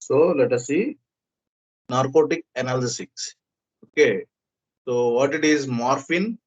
So let us see narcotic analysis. Okay. So what it is, morphine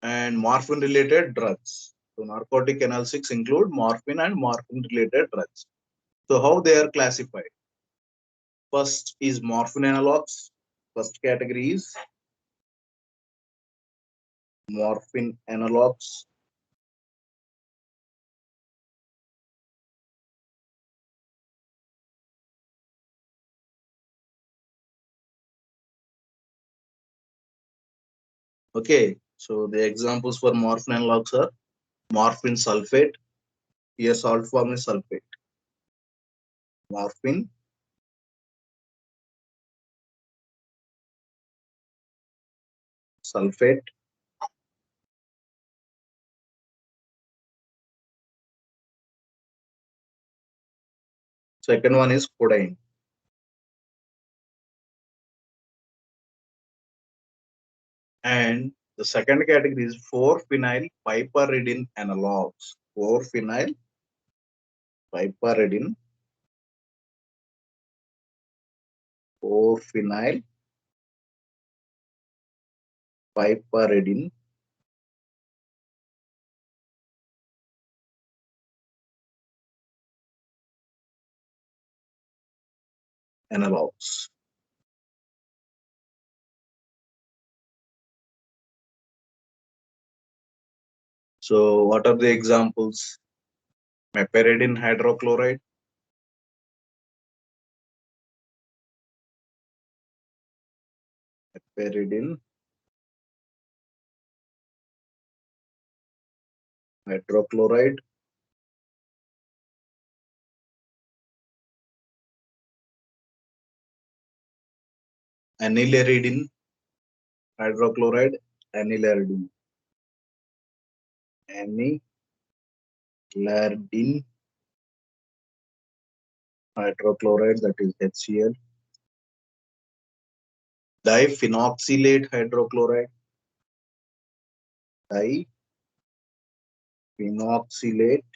and morphine related drugs. So narcotic analytics include morphine and morphine related drugs. So how they are classified? First is morphine analogs. First category is morphine analogs. Okay, so the examples for morphine analogs are morphine sulfate. Here salt form is sulfate. Morphine sulfate. Second one is codeine. And the second category is 4-phenyl piperidine analogs. 4-phenyl piperidine. 4-phenyl piperidine analogs. So what are the examples? Meperidine hydrochloride, meperidine hydrochloride, anileridine hydrochloride, anileridine, anileridine hydrochloride, that is HCl, diphenoxylate hydrochloride, diphenoxylate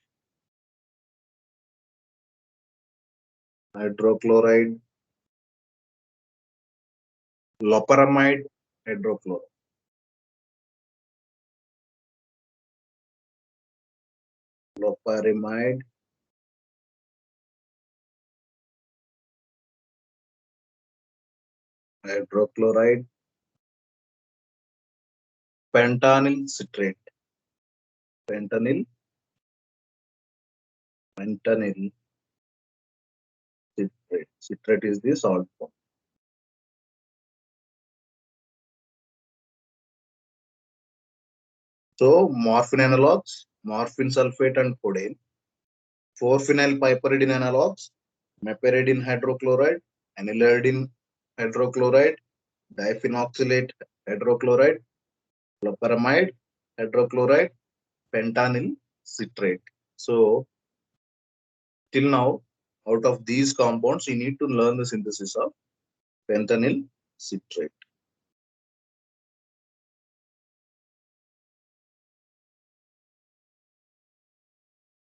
hydrochloride, loperamide hydrochloride, loperamide hydrochloride, fentanyl citrate, fentanyl citrate. Citrate is the salt form. So morphine analogs, morphine sulfate and codeine. 4-phenyl piperidine analogs, meperidine hydrochloride, anileridine hydrochloride, diphenoxylate hydrochloride, loperamide hydrochloride, fentanyl citrate. So till now, out of these compounds, you need to learn the synthesis of fentanyl citrate.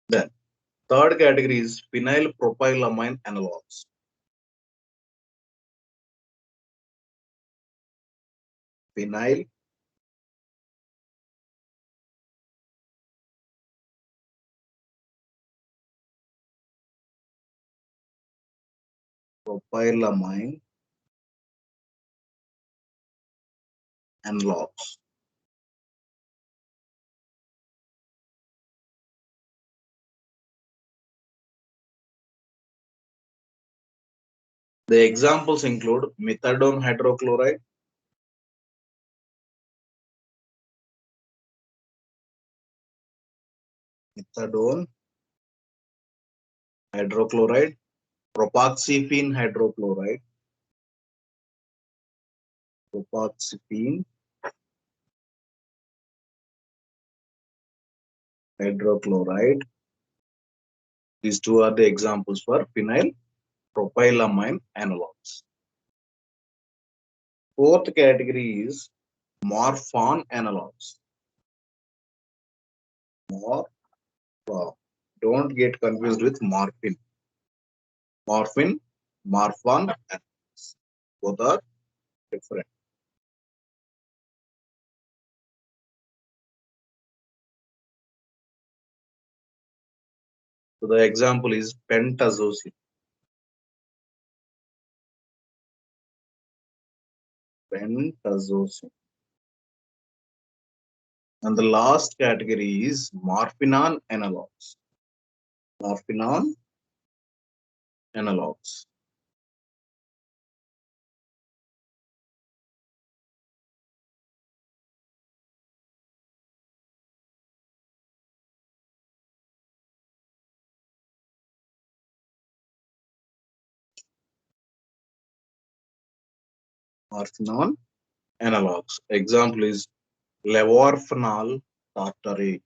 Then third category is phenyl propylamine analogs. Phenyl propylamine analogs. The examples include methadone hydrochloride, methadone hydrochloride, propoxyphene hydrochloride, propoxyphene hydrochloride. These two are the examples for phenyl propylamine analogs. Fourth category is morphine analogs. Morphine. Don't get confused with morphine. Morphine, Morphine. Both are different. So the example is pentazocine. Pentazocine. And the last category is morphinon analogs. Morphinon analogs. Morphinon analogs. Example is levorphanol tartrate.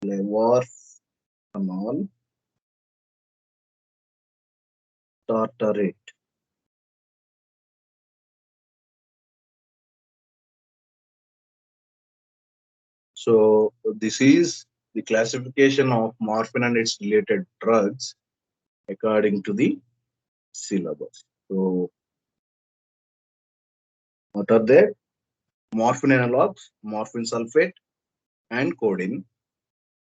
Levorphanol tartrate. So this is the classification of morphine and its related drugs according to the syllabus. So what are they? Morphine analogs, morphine sulfate, and codeine.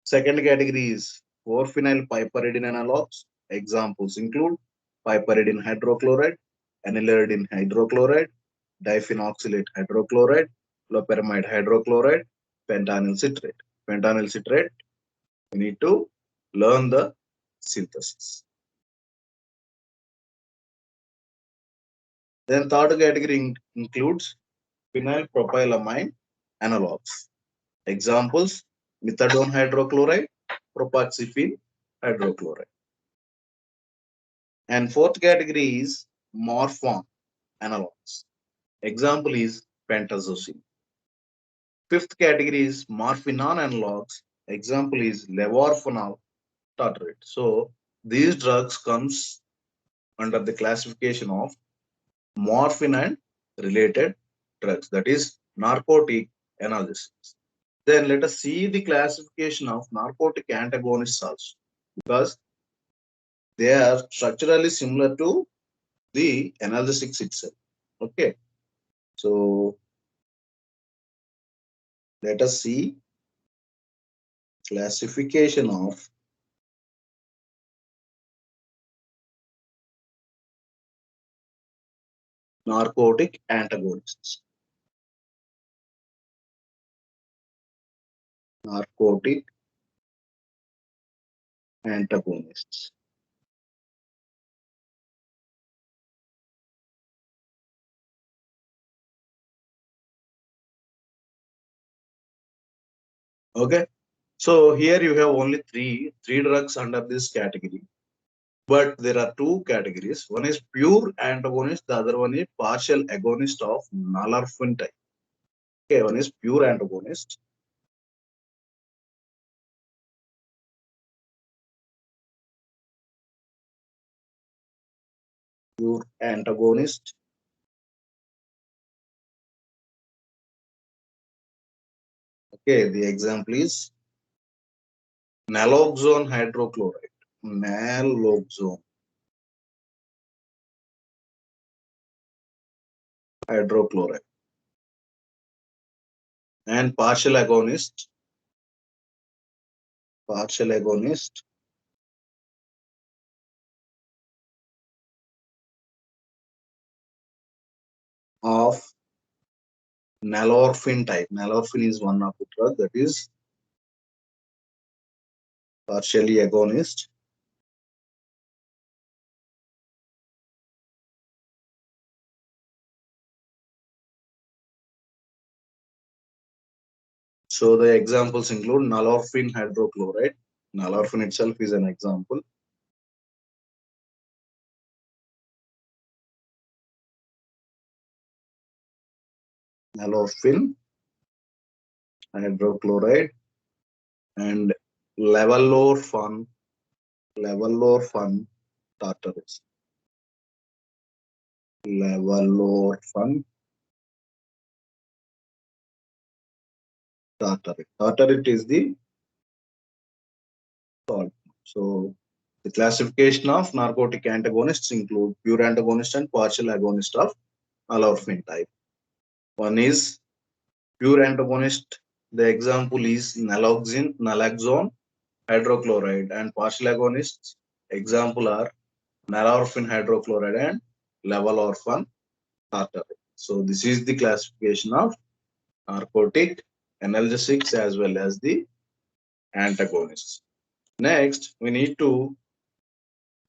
Second category is 4-phenyl piperidine analogs. Examples include piperidine hydrochloride, aniline hydrochloride, diphenoxylate hydrochloride, loperamide hydrochloride, pentanyl citrate. Pentanyl citrate, we need to learn the synthesis. Then third category includes phenyl propylamine analogs. Examples methadone hydrochloride, propoxyphene hydrochloride. And fourth category is morphine analogs. Example is pentazocine. Fifth category is morphinon analogs. Example is levorphanol tartrate. So these drugs comes under the classification of morphine and related drugs, that is narcotic analysis. Then let us see the classification of narcotic antagonists also, because they are structurally similar to the analgesics itself. Okay, so let us see classification of narcotic antagonists. Narcotic antagonists. Okay, so here you have only three drugs under this category. But there are two categories. One is pure antagonist, the other one is partial agonist of nalorphine type. Okay, one is pure antagonist. Pure antagonist. Okay, the example is naloxone hydrochloride. Naloxone hydrochloride. And partial agonist of nalorphine type. Nalorphine is one of the drug that is partially agonist. So the examples include nalorphine hydrochloride. Nalorphine itself is an example. Nalorphine hydrochloride and levolorphan tartarate. Levolorphan tartarate. Tartarate is the salt. So The classification of narcotic antagonists include pure antagonist and partial agonist of olorphin type. One is pure antagonist. The example is naloxone hydrochloride, and partial agonists example are nalorphin hydrochloride and levolorphan tartrate. So this is the classification of narcotic analgesics as well as the antagonists. Next, we need to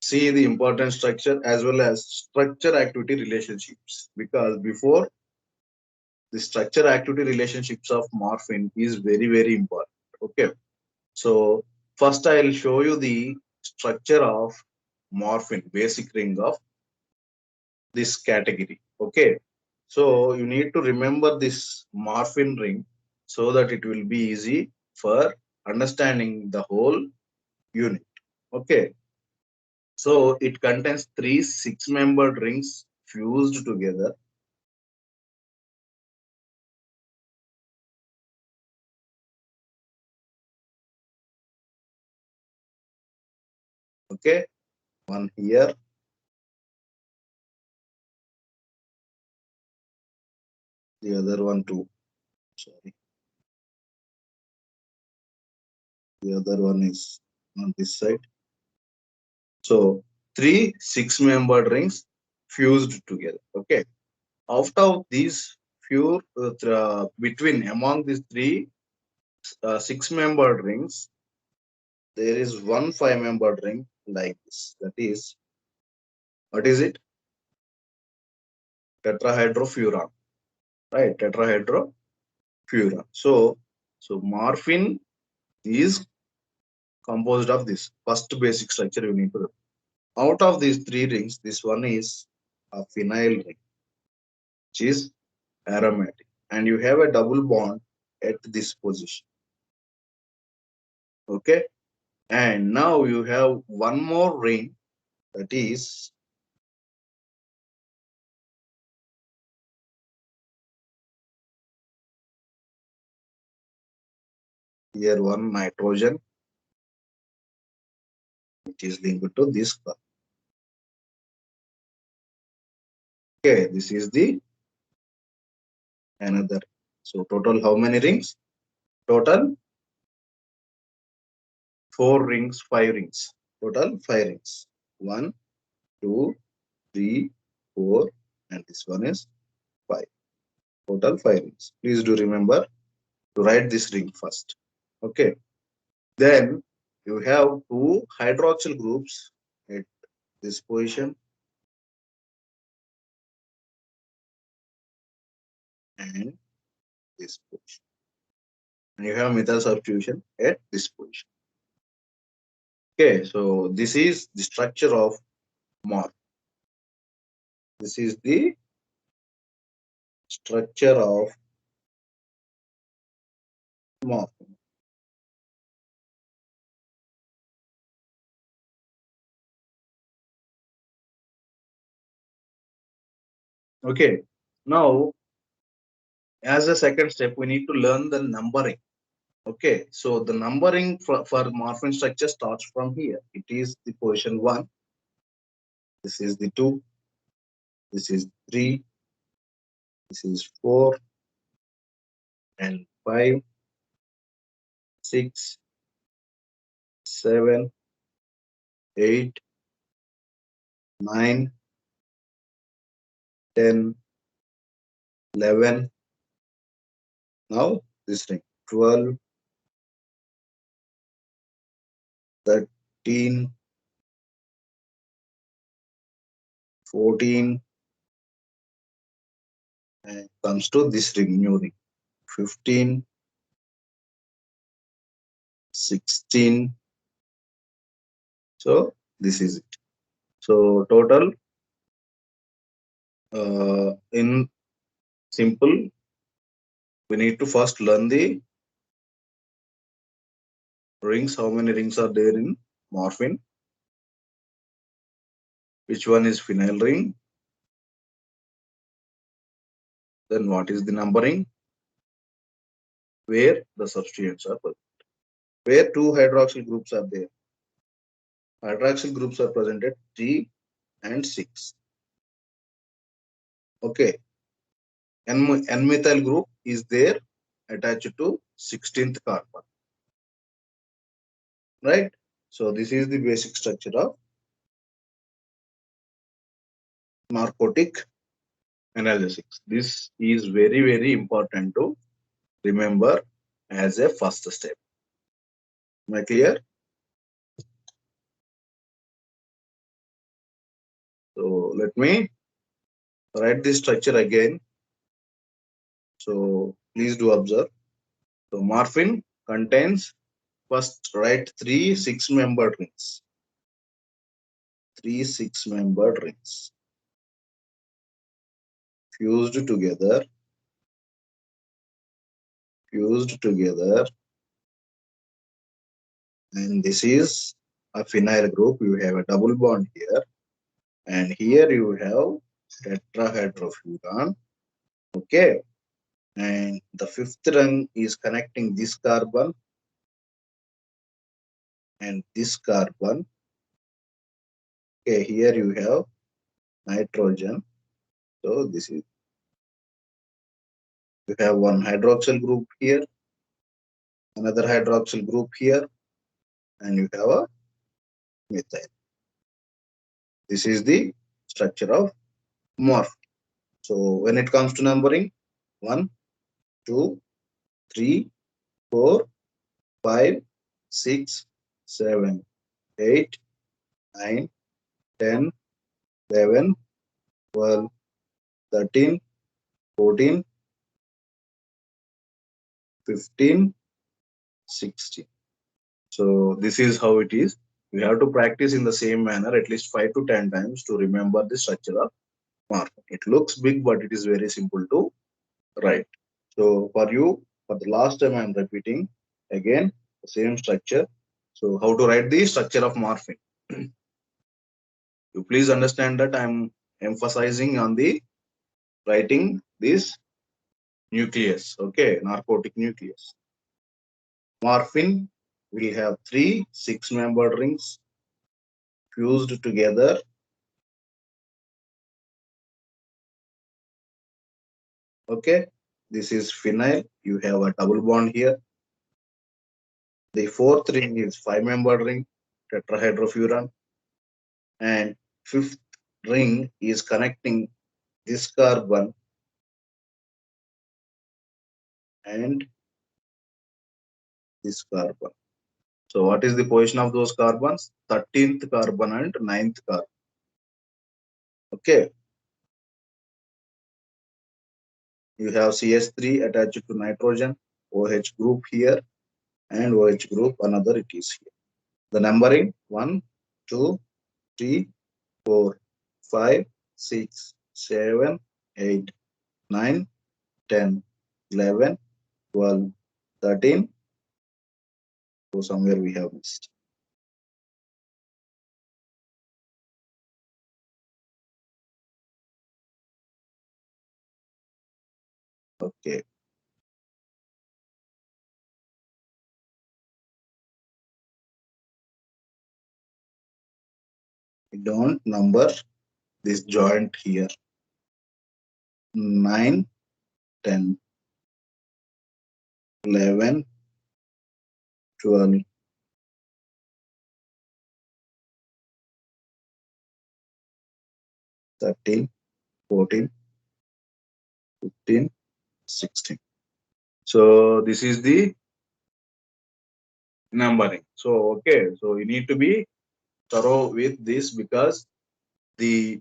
see the important structure as well as structure activity relationships, because before, the structure activity relationships of morphine is very important. Okay, so first I'll show you the structure of morphine, basic ring of this category. Okay, so you need to remember this morphine ring so that it will be easy for understanding the whole unit. Okay, so it contains three six-membered rings fused together. Okay, one here, the other one too. Sorry, the other one is on this side. So three six-membered rings fused together. Okay, out of these few between among these three six-membered rings, there is one five-membered ring like this. That is, what is it? Tetrahydrofuran, right? Tetrahydrofuran. So morphine is composed of this first basic structure you need to know. Out of these three rings, this one is a phenyl ring, which is aromatic, and you have a double bond at this position. Okay, and now you have one more ring, that is here one nitrogen, which is linked to this carbon. Okay, this is the another. So total how many rings? Total four rings, five rings. Total five rings. One, two, three, four, and this one is five. Total five rings. Please do remember to write this ring first. Okay. Then you have two hydroxyl groups at this position and this position. And you have methyl substitution at this position. Okay, so this is the structure of morph. This is the structure of morph. Okay, now as a second step, we need to learn the numbering. Okay, so the numbering for morphine structure starts from here. It is the position 1, this is the 2, this is 3, this is 4, and 5, 6, 7, 8, 9, 10, 11. Now this ring 12, 13, 14, and comes to this ring, new ring 15, 16. So this is it. So total in simple, we need to first learn the rings. How many rings are there in morphine? Which one is phenyl ring? Then what is the numbering? Where the substituents are present. Where two hydroxyl groups are there. Hydroxyl groups are present at 3 and 6. Okay. N-methyl group is there attached to 16th carbon. Right? So this is the basic structure of narcotic analgesics. This is very, very important to remember as a first step. Am I clear? So let me write this structure again. So please do observe. So morphine contains, first write 3 6-membered rings. 3 6-membered rings fused together, and this is a phenyl group. You have a double bond here, and here you have tetrahydrofuran. Okay, and the fifth ring is connecting this carbon and this carbon. Okay, here you have nitrogen. So this is, you have one hydroxyl group here, another hydroxyl group here, and you have a methyl. This is the structure of morph. So when it comes to numbering, 1, 2, 3, 4, 5, 6, 7, 8, 9, 10, 11, 12, 13, 14, 15, 16. So this is how it is. We have to practice in the same manner at least 5 to 10 times to remember the structure of mark. It looks big, but it is very simple to write. So for you, for the last time, I'm repeating again the same structure. So how to write the structure of morphine? You please understand that I'm emphasizing on the writing this nucleus. Okay, narcotic nucleus. Morphine will have 3 6-membered rings fused together. Okay, this is phenyl. You have a double bond here. The fourth ring is 5-membered ring, tetrahydrofuran, and fifth ring is connecting this carbon and this carbon. So what is the position of those carbons? 13th carbon and 9th carbon. Okay. You have CH3 attached to nitrogen, OH group here, and OH group another it is here. The numbering 1, 2, 3, 4, 5, 6, 7, 8, 9, 10, 11, 12, 13. So somewhere we have missed. Okay. We don't number this joint here. 9, 10, 11, 12, 13, 14, 15, 16. So this is the numbering. So, okay. So you need to be thorough with this because the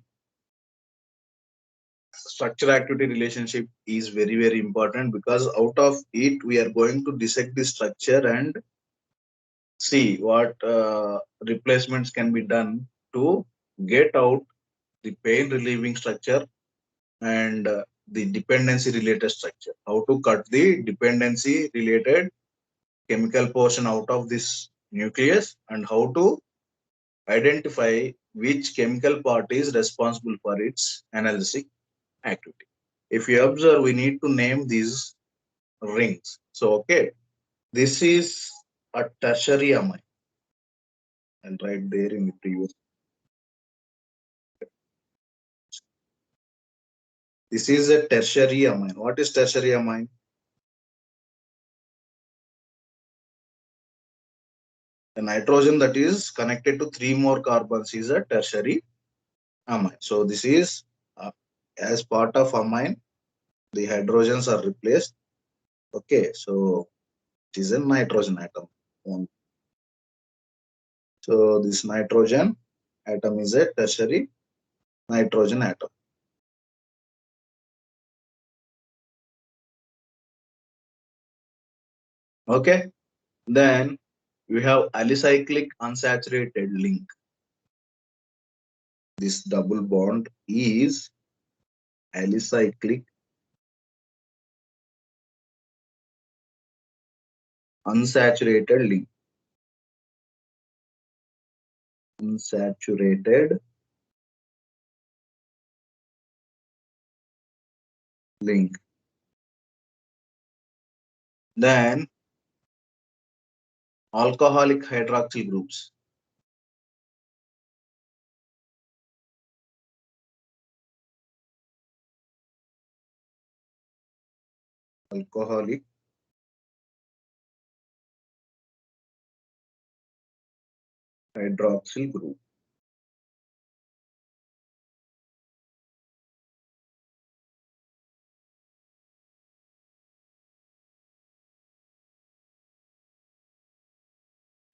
structure activity relationship is very, very important, because out of it we are going to dissect the structure and see what replacements can be done to get out the pain relieving structure and the dependency related structure. How to cut the dependency related chemical portion out of this nucleus, and how to identify which chemical part is responsible for its analgesic activity. If you observe, we need to name these rings. So, okay, this is a tertiary amine. I'll write there in the previous. This is a tertiary amine. What is tertiary amine? The nitrogen that is connected to 3 more carbons is a tertiary amine. So this is as part of amine, the hydrogens are replaced. Okay, so it is a nitrogen atom. So this nitrogen atom is a tertiary nitrogen atom. Okay, then we have alicyclic unsaturated link. This double bond is alicyclic unsaturated link. Unsaturated link. Then alcoholic hydroxyl groups. Alcoholic hydroxyl group.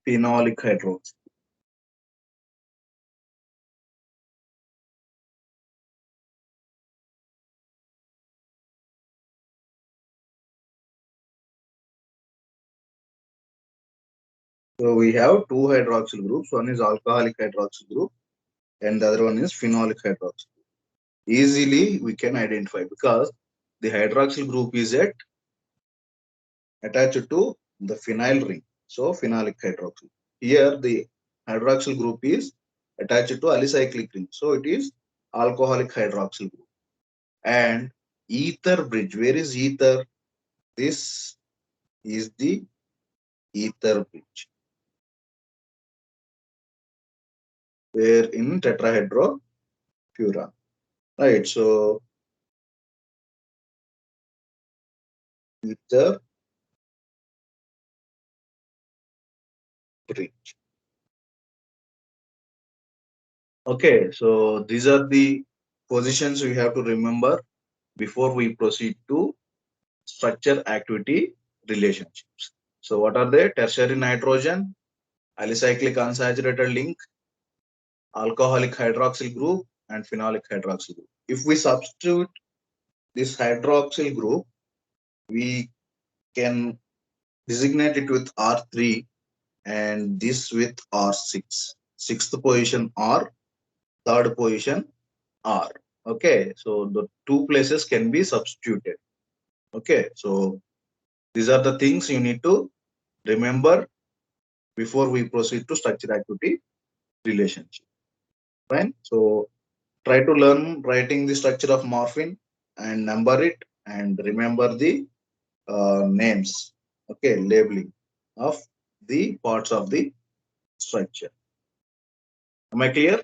Phenolic hydroxyl. So we have two hydroxyl groups. One is alcoholic hydroxyl group and the other one is phenolic hydroxyl. Easily we can identify because the hydroxyl group is attached to the phenyl ring. So phenolic hydroxyl. Here the hydroxyl group is attached to alicyclic ring. So it is alcoholic hydroxyl group. And ether bridge. Where is ether? This is the ether bridge. Where in tetrahydrofuran. Right. So ether bridge. Okay. So these are the positions we have to remember before we proceed to structure activity relationships. So what are they? Tertiary nitrogen, alicyclic unsaturated link, alcoholic hydroxyl group, and phenolic hydroxyl group. If we substitute this hydroxyl group, we can designate it with R3 and this with R6. Sixth position R, third position R. Okay, so the two places can be substituted. Okay, so these are the things you need to remember before we proceed to structure activity relationship. Fine. So try to learn writing the structure of morphine and number it and remember the names. Okay, labeling of the parts of the structure. Am I clear?